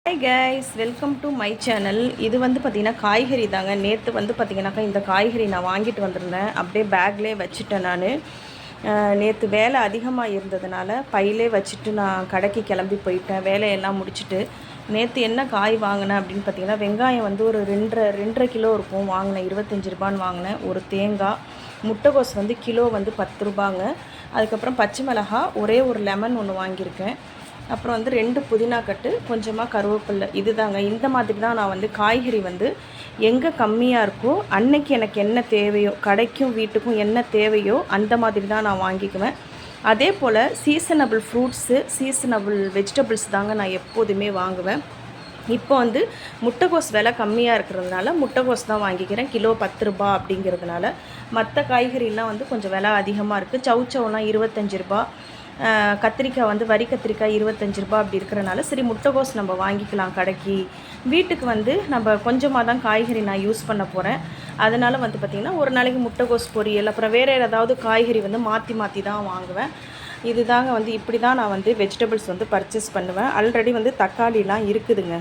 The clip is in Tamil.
Hi guys, welcome to my channel. இது பார்த்திங்கன்னா காய்கறி தாங்க. நேற்று பார்த்திங்கனாக்கா இந்த காய்கறி நான் வாங்கிட்டு வந்திருந்தேன். அப்படியே பேக்லேயே வச்சுட்டேன். நான் நேற்று வேலை அதிகமாக இருந்ததுனால பையிலே வச்சுட்டு நான் கடைக்கு கிளம்பி போயிட்டேன். வேலையெல்லாம் முடிச்சுட்டு நேற்று என்ன காய் வாங்கினேன் அப்படின்னு பார்த்திங்கன்னா, வெங்காயம் ஒரு 2.5 கிலோ இருக்கும் வாங்கினேன். 25 ரூபான்னு வாங்கினேன். ஒரு தேங்காய், முட்டைகோஸ் கிலோ 10 ரூபாங்க. அதுக்கப்புறம் பச்சை மிளகா, ஒரே ஒரு லெமன் ஒன்று வாங்கியிருக்கேன். அப்புறம் 2 புதினா கட்டு, கொஞ்சமாக கருவேப்பில்லை. இது தாங்க. இந்த மாதிரி தான் நான் காய்கறி எங்கே கம்மியாக இருக்கோ அன்னைக்கு எனக்கு என்ன தேவையோ, கடைக்கும் வீட்டுக்கும் என்ன தேவையோ அந்த மாதிரி தான் நான் வாங்கிக்குவேன். அதே போல் சீசனபிள் ஃப்ரூட்ஸு, சீசனபிள் வெஜிடபிள்ஸ் தாங்க நான் எப்போதுமே வாங்குவேன். இப்போ முட்டைகோஸ் விலை கம்மியாக இருக்கிறதுனால முட்டைகோஸ் தான் வாங்கிக்கிறேன். கிலோ 10 ரூபா அப்படிங்கிறதுனால. மற்ற காய்கறிலாம் கொஞ்சம் விலை அதிகமாக இருக்குது. சவுச்சவுலாம் 25 ரூபா, கத்திரிக்காய் வரி கத்திரிக்காய் 25 ரூபா அப்படி இருக்கிறனால சரி முட்டைகோஸ் நம்ம வாங்கிக்கலாம் கடைக்கு. வீட்டுக்கு நம்ம கொஞ்சமாக தான் காய்கறி நான் யூஸ் பண்ண போகிறேன். அதனால் பார்த்திங்கன்னா ஒரு நாளைக்கு முட்டைகோஸ் பொரியல், அப்புறம் வேறு ஏதாவது காய்கறி மாற்றி தான் வாங்குவேன். இது தாங்க இப்படி தான் நான் வெஜிடபிள்ஸ் பர்ச்சேஸ் பண்ணுவேன். ஆல்ரெடி தக்காளிலாம் இருக்குதுங்க.